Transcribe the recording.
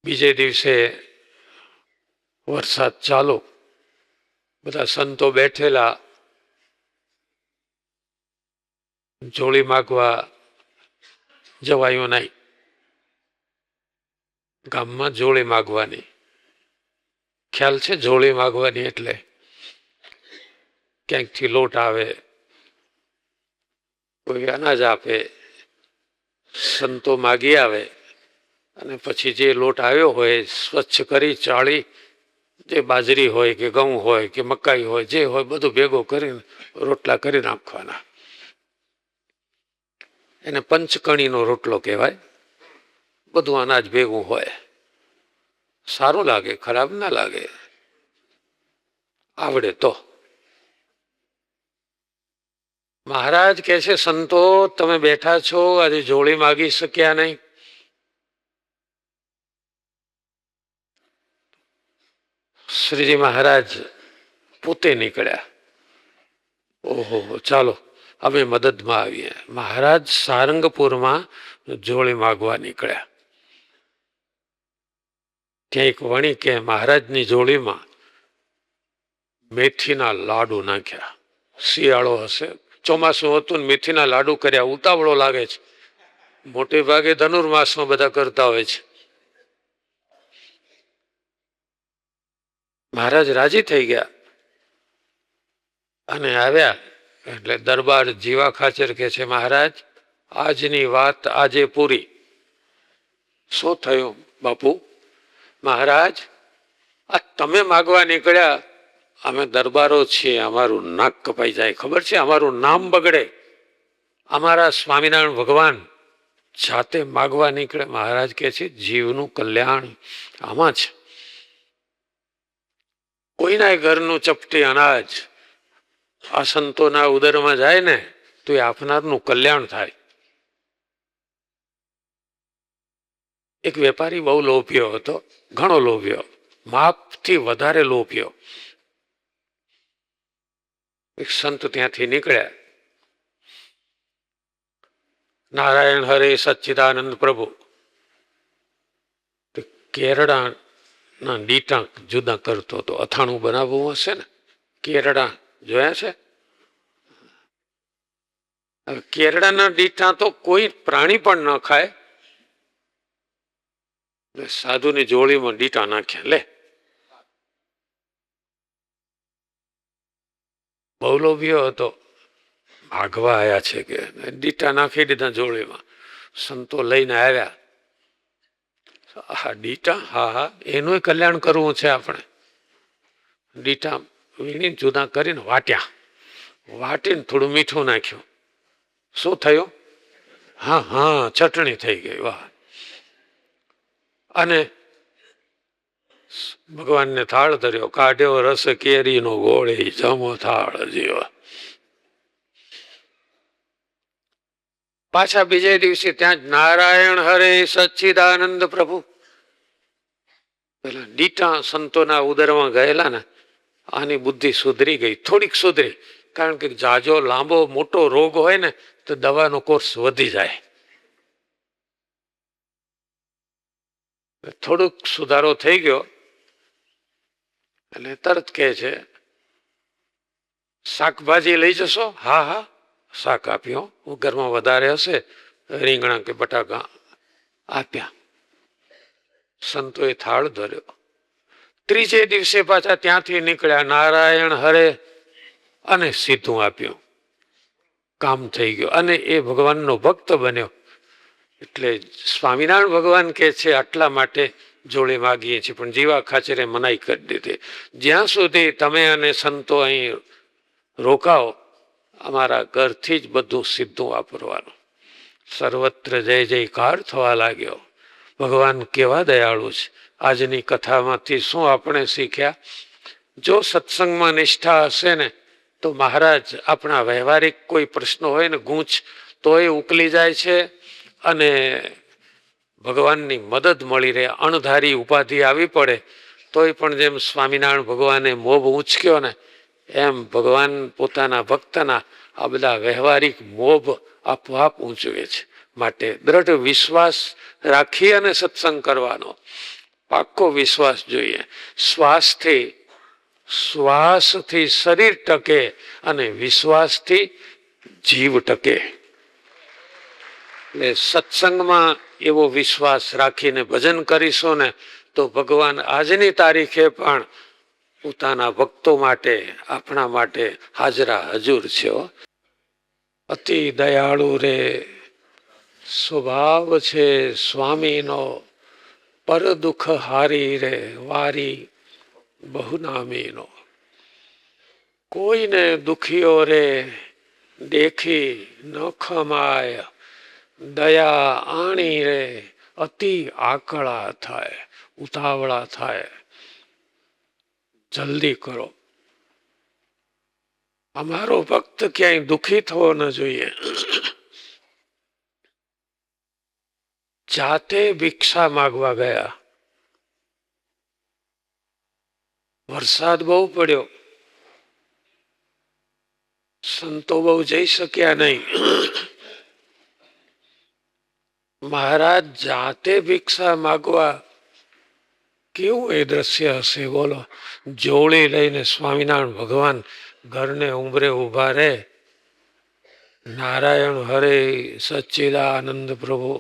બીજે દિવસે વરસાદ ચાલુ, બધા સંતો બેઠેલા, જોડી માગવા જવાયું નહીં. ગામમાં જોડી માગવાની ખ્યાલ છે? જોડી માગવાની એટલે ક્યાંકથી લોટ આવે, કોઈ અનાજ આપે, સંતો માગી આવે અને પછી જે લોટ આવ્યો હોય સ્વચ્છ કરી ચાળી, જે બાજરી હોય કે ઘઉં હોય કે મકાઈ હોય, જે હોય બધું ભેગો કરીને રોટલા કરી નાખવાના. એને પંચકણીનો રોટલો કહેવાય. બધું અનાજ ભેગું હોય, સારું લાગે, ખરાબ ના લાગે, આવડે તો. મહારાજ કહે છે, સંતો તમે બેઠા છો, આજે જોડી માગી શક્યા નહીં. શ્રીજી મહારાજ પોતે નીકળ્યા. ઓહો, ચાલો અમે મદદમાં આવીએ. મહારાજ સારંગપુરમાં જોડી માગવા નીકળ્યા. ત્યાં એક વણી કે મહારાજની જોડીમાં મેથીના લાડુ નાખ્યા. શિયાળો હશે, ચોમાસું હતું ને મેથીના લાડુ કર્યા. ઉતાવળો લાગે છે, મોટે ભાગે ધનુર્માસમાં બધા કરતા હોય છે. મહારાજ રાજી થઈ ગયા અને આવ્યા એટલે દરબાર જીવા ખાચર કે છે, મહારાજ આજની વાત આજે પૂરી. શું થયું બાપુ? મહારાજ આ તમે માગવા નીકળ્યા, અમે દરબારો છીએ, અમારું નાક કપાઈ જાય, ખબર છે? અમારું નામ બગડે. અમારા સ્વામિનારાયણ ભગવાન જાતે માગવા નીકળે. મહારાજ કે છે, જીવનું કલ્યાણ આમાં છે. કોઈના ઘરનું ચપટી અનાજ આ સંતોના ઉદરમાં જાય ને તો એ આપનારનું કલ્યાણ થાય. એક વેપારી બહુ લોભ્યો હતો, ઘણો લોભ્યો, માપથી વધારે લોભ્યો. એક સંત ત્યાંથી નીકળ્યા. નારાયણ હરે સચ્ચિદાનંદ પ્રભુ. કેરડાના ડીટા જુદા કરતો હતો. અથાણું બનાવવું હશે ને, કેરડા જોયા છે? કેરડાના ડીટા તો કોઈ પ્રાણી પણ ન ખાય. સાધુની જોડીમાં ડીટા નાખ્યા. લે, બહુ લોભ્યો હતો. ભાગવા આવ્યા છે કે ડીટા નાખી દીધા જોડીમાં. સંતો લઈને આવ્યા. હા ડીટા, હા હા, એનું કલ્યાણ કરવું છે આપણે. ડીટા વીણી જુદા કરીને વાટ્યા. વાટીને થોડું મીઠું નાખ્યું. શું થયું? હા હા, ચટણી થઈ ગઈ. વાહ! અને ભગવાનને થાળ ધર્યો. કાઢ્યો રસ કેરીનો ગોળી, જમો થાળ જેવા. પાછા બીજે દિવસે ત્યાં જ નારાયણ હરે સચ્ચિદાનંદ પ્રભુ. પેલા ડીટા સંતોના ઉદરમાં ગયેલા ને, આની બુદ્ધિ સુધરી ગઈ, થોડીક સુધરી. કારણ કે જાજો લાંબો મોટો રોગ હોય ને તો દવાનો કોર્સ વધી જાય. થોડુંક સુધારો થઈ ગયો એટલે તરત કહે છે, શાકભાજી લઈ જશો? હા હા, શાક આપ્યો. ઘરમાં વધારે હશે, રીંગણા કે બટાકા આપ્યા. સંતોએ થાળ ધર્યો. ત્રીજે દિવસે પાછા ત્યાંથી નીકળ્યા. નારાયણ હરે અને સીધું આપ્યું. કામ થઈ ગયું અને એ ભગવાનનો ભક્ત બન્યો. એટલે સ્વામિનારાયણ ભગવાન કે છે, આટલા માટે જોડે માગીએ છીએ. પણ જીવા ખાચરે મનાઈ કરી દીધી. જ્યાં સુધી તમે અને સંતો અહીં રોકાઓ, અમારા ઘરથી જ બધું સીધું વાપરવાનું. સર્વત્ર જય જયકાર થવા લાગ્યો. ભગવાન કેવા દયાળુ છે. આજની કથામાંથી શું આપણે શીખ્યા? જો સત્સંગમાં નિષ્ઠા હશે ને તો મહારાજ આપણા વ્યવહારિક કોઈ પ્રશ્નો હોય ને ગૂંચ તો એ ઉકલી જાય છે અને ભગવાનની મદદ મળી રહે. અણધારી ઉપાધિ આવી પડે તોય પણ જેમ સ્વામિનારાયણ ભગવાને મોભ ઉંચક્યો ને એમ ભગવાન પોતાના ભક્તના આ બધા વ્યવહારિક મોભ આપોઆપ ઊંચવે છે. માટે દ્રઢ વિશ્વાસ રાખી અને સત્સંગ કરવાનો. પાક્કો વિશ્વાસ જોઈએ. શ્વાસથી શરીર ટકે અને વિશ્વાસથી જીવ ટકે. એટલે સત્સંગમાં એવો વિશ્વાસ રાખીને ભજન કરીશું ને તો ભગવાન આજની તારીખે પણ પોતાના ભક્તો માટે, આપણા માટે હાજરા હજુર છે. અતિ દયાળુ રે સ્વભાવ છે સ્વામીનો, પર દુઃખ હારી રે વારી બહુ નામીનો. કોઈને દુખીઓ રે દેખી ન ખમાય, દયા આણી રે અતિ આકળા થાય, ઉતાવળા થાય. જલ્દી કરો. અમારો ભક્ત ક્યાંય દુખી થવો ન જોઈએ. જાતે ભિક્ષા માગવા ગયા. વરસાદ બહુ પડ્યો, સંતો બહુ જઈ શક્યા નહીં. મહારાજ જાતે ભિક્ષા માગવા, કેવું એ દ્રશ્ય હશે બોલો. જોડી લઈને સ્વામિનારાયણ ભગવાન ઘરને ઉંબરે ઉભા રહે. નારાયણ હરે સચ્ચિદાનંદ પ્રભુ